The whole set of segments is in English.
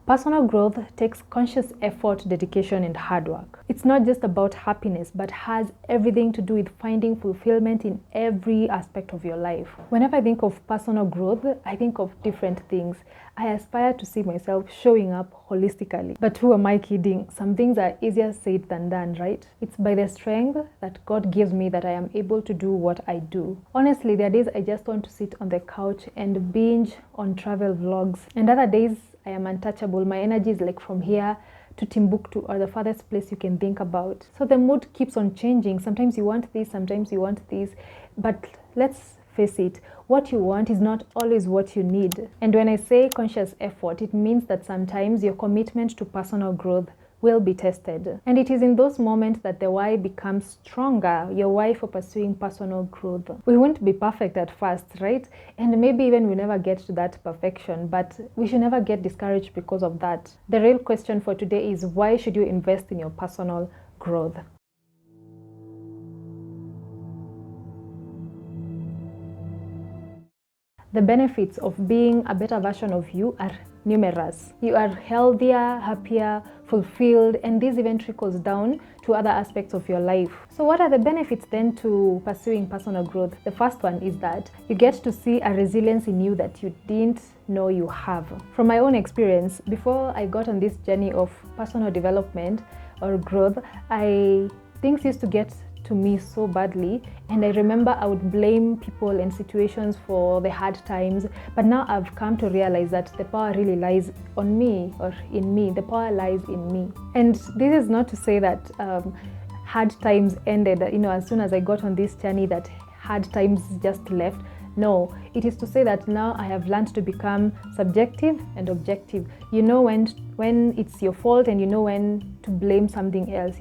Personal growth takes conscious effort, dedication, and hard work. It's not just about happiness, but has everything to do with finding fulfillment in every aspect of your life. Whenever I think of personal growth, I think of different things. I aspire to see myself showing up holistically. But who am I kidding? Some things are easier said than done, right? It's by the strength that God gives me that I am able to do what I do. Honestly, there are days I just want to sit on the couch and binge on travel vlogs. And other days, I am untouchable. My energy is like from here to Timbuktu, or the farthest place you can think about. So the mood keeps on changing. Sometimes you want this, sometimes you want this. But let's face it, what you want is not always what you need. And when I say conscious effort, it means that sometimes your commitment to personal growth will be tested. And it is in those moments that the why becomes stronger, your why for pursuing personal growth. We won't be perfect at first, right? And maybe even we never get to that perfection, but we should never get discouraged because of that. The real question for today is, why should you invest in your personal growth? The benefits of being a better version of you are numerous. You are healthier, happier, fulfilled, and this even trickles down to other aspects of your life. So what are the benefits then to pursuing personal growth? The first one is that you get to see a resilience in you that you didn't know you have. From my own experience, before I got on this journey of personal development or growth, things used to get to me so badly, and I remember I would blame people and situations for the hard times. But now I've come to realize that the power really lies on me, or in me. The power lies in me. And this is not to say that hard times ended, as soon as I got on this journey, that hard times just left. No, it is to say that now I have learned to become subjective and objective. You know when it's your fault, and you know when to blame something else,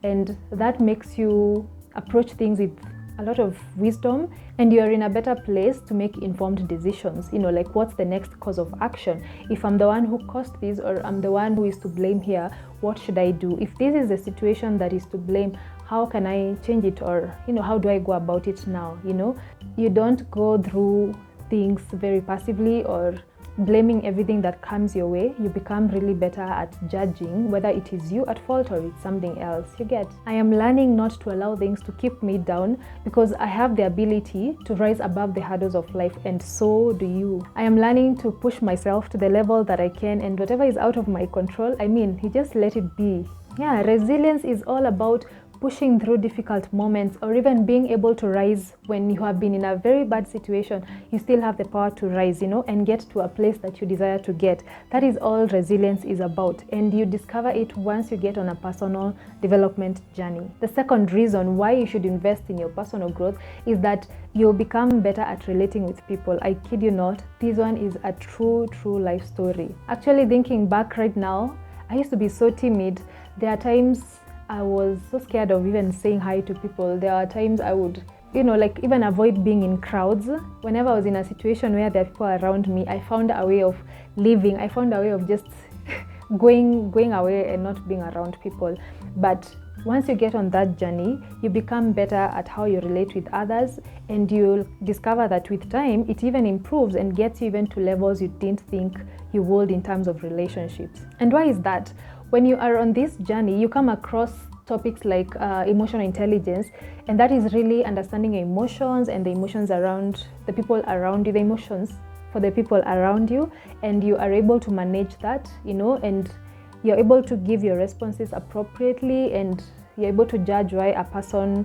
and that makes you approach things with a lot of wisdom, and you're in a better place to make informed decisions. Like, what's the next course of action? If I'm the one who caused this, or I'm the one who is to blame here, what should I do? If this is the situation that is to blame, how can I change it? Or, how do I go about it now? You don't go through things very passively or blaming everything that comes your way. You become really better at judging whether it is you at fault or it's something else. You get? I am learning not to allow things to keep me down, because I have the ability to rise above the hurdles of life, and so do you. I am learning to push myself to the level that I can, and whatever is out of my control, you just let it be. Yeah, resilience is all about pushing through difficult moments, or even being able to rise when you have been in a very bad situation. You still have the power to rise, and get to a place that you desire to get. That is all resilience is about, and you discover it once you get on a personal development journey. The second reason why you should invest in your personal growth is that you'll become better at relating with people. I kid you not, this one is a true life story. Actually, thinking back right now, I used to be so timid. There are times I was so scared of even saying hi to people. There are times I would, even avoid being in crowds. Whenever I was in a situation where there are people around me, I found a way of leaving. I found a way of just going away and not being around people. But once you get on that journey, you become better at how you relate with others, and you'll discover that with time, it even improves and gets you even to levels you didn't think you would in terms of relationships. And why is that? When you are on this journey, you come across topics like emotional intelligence, and that is really understanding your emotions and the emotions around the people around you, the emotions for the people around you, and you are able to manage that, and you're able to give your responses appropriately, and you're able to judge why a person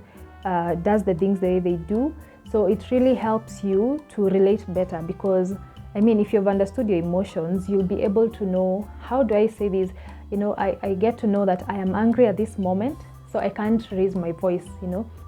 does the things the way they do. So it really helps you to relate better, because if you've understood your emotions, you'll be able to know, how do I say this? I get to know that I am angry at this moment, so I can't raise my voice.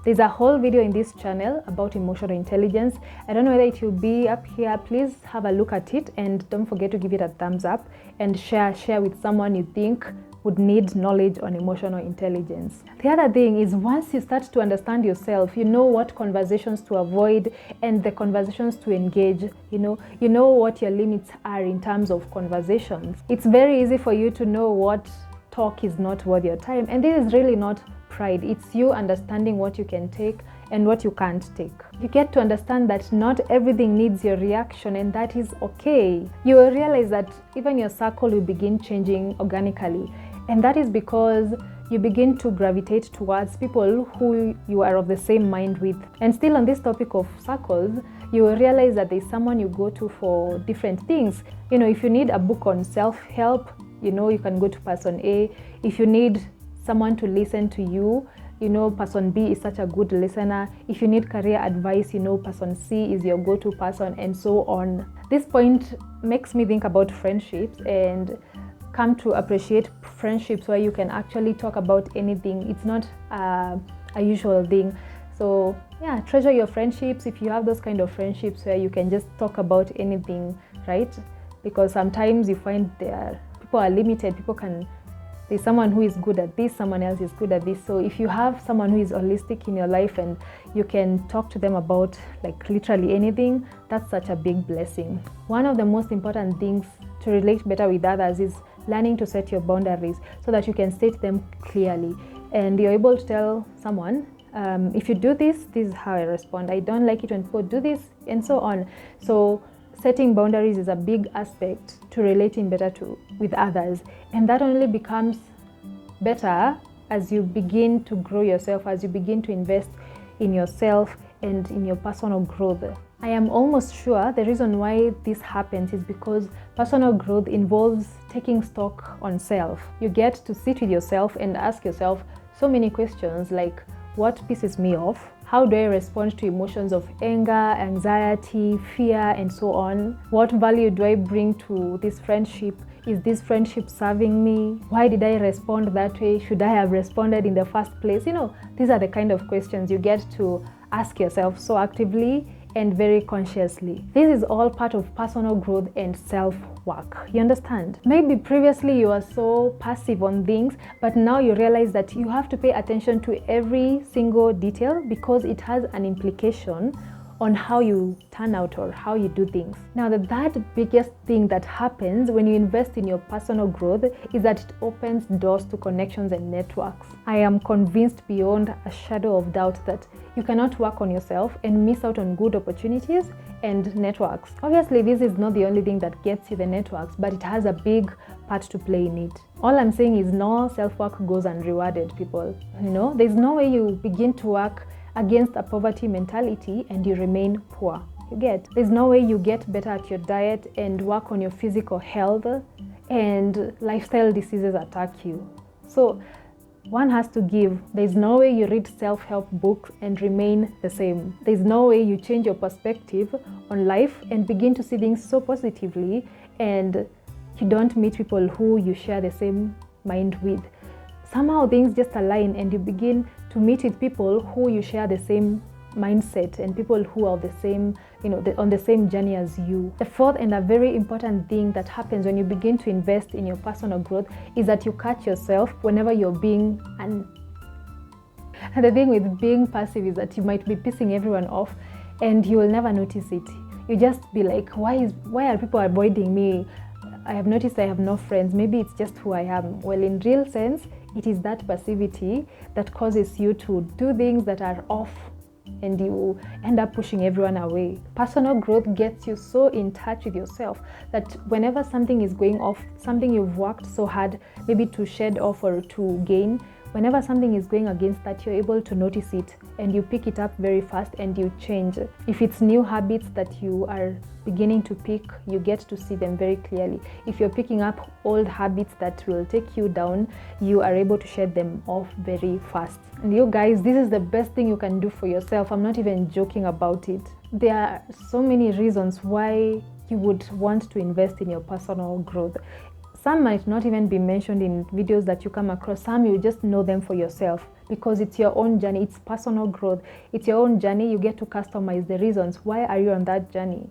There's a whole video in this channel about emotional intelligence. I don't know whether it will be up here. Please have a look at it, and don't forget to give it a thumbs up, and share with someone you think would need knowledge on emotional intelligence. The other thing is, once you start to understand yourself, you know what conversations to avoid and the conversations to engage. You know what your limits are in terms of conversations. It's very easy for you to know what talk is not worth your time, and this is really not pride. It's you understanding what you can take and what you can't take. You get to understand that not everything needs your reaction, and that is okay. You will realize that even your circle will begin changing organically, and that is because you begin to gravitate towards people who you are of the same mind with. And still on this topic of circles, you will realize that there's someone you go to for different things. You know, if you need a book on self-help, you know, you can go to person A. If you need someone to listen to you, you know, person B is such a good listener. If you need career advice, you know, person C is your go-to person, and so on. This point makes me think about friendships and come to appreciate friendships where you can actually talk about anything. It's not a usual thing. So yeah, treasure your friendships if you have those kind of friendships where you can just talk about anything, right? Because sometimes you find people are limited. There's someone who is good at this, someone else is good at this. So if you have someone who is holistic in your life and you can talk to them about like literally anything, that's such a big blessing. One of the most important things to relate better with others is learning to set your boundaries so that you can state them clearly and you're able to tell someone, if you do this, this is how I respond. I don't like it when people do this, and so on. So setting boundaries is a big aspect to relating better with others, and that only becomes better as you begin to grow yourself, as you begin to invest in yourself and in your personal growth. I am almost sure the reason why this happens is because personal growth involves taking stock on self. You get to sit with yourself and ask yourself so many questions like, what pisses me off? How do I respond to emotions of anger, anxiety, fear, and so on? What value do I bring to this friendship? Is this friendship serving me? Why did I respond that way? Should I have responded in the first place? You know, these are the kind of questions you get to ask yourself so actively and very consciously. This is all part of personal growth and self-work. You understand? Maybe previously you were so passive on things, but now you realize that you have to pay attention to every single detail because it has an implication on how you turn out or how you do things. Now, that biggest thing that happens when you invest in your personal growth is that it opens doors to connections and networks. I am convinced beyond a shadow of doubt that you cannot work on yourself and miss out on good opportunities and networks. Obviously, this is not the only thing that gets you the networks, but it has a big part to play in it. All I'm saying is no self-work goes unrewarded, people. You know, there's no way you begin to work against a poverty mentality and you remain poor. You get? There's no way you get better at your diet and work on your physical health and lifestyle diseases attack you. So one has to give. There's no way you read self-help books and remain the same. There's no way you change your perspective on life and begin to see things so positively and you don't meet people who you share the same mind with. Somehow things just align and you begin to meet with people who you share the same mindset and people who are the same, on the same journey as you. The fourth and a very important thing that happens when you begin to invest in your personal growth is that you catch yourself whenever you're being and the thing with being passive is that you might be pissing everyone off and you will never notice it. You just be like, why are people avoiding me? I have noticed I have no friends. Maybe it's just who I am. Well, in real sense, it is that passivity that causes you to do things that are off and you end up pushing everyone away. Personal growth gets you so in touch with yourself that whenever something is going off, something you've worked so hard maybe to shed off or to gain, whenever something is going against that, you're able to notice it and you pick it up very fast and you change. If it's new habits that you are beginning to pick, you get to see them very clearly. If you're picking up old habits that will take you down, you are able to shed them off very fast. And you guys, this is the best thing you can do for yourself. I'm not even joking about it. There are so many reasons why you would want to invest in your personal growth. Some might not even be mentioned in videos that you come across. Some you just know them for yourself because it's your own journey. It's personal growth. It's your own journey. You get to customize the reasons. Why are you on that journey?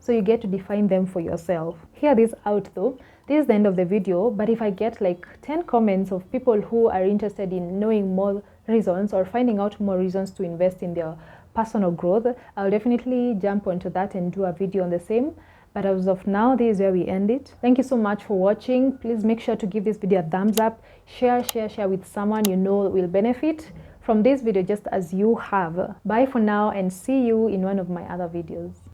So you get to define them for yourself. Hear this out though. This is the end of the video, but if I get like 10 comments of people who are interested in knowing more reasons or finding out more reasons to invest in their personal growth, I'll definitely jump onto that and do a video on the same. But as of now, this is where we end it. Thank you so much for watching. Please make sure to give this video a thumbs up. Share with someone you know will benefit from this video just as you have. Bye for now and see you in one of my other videos.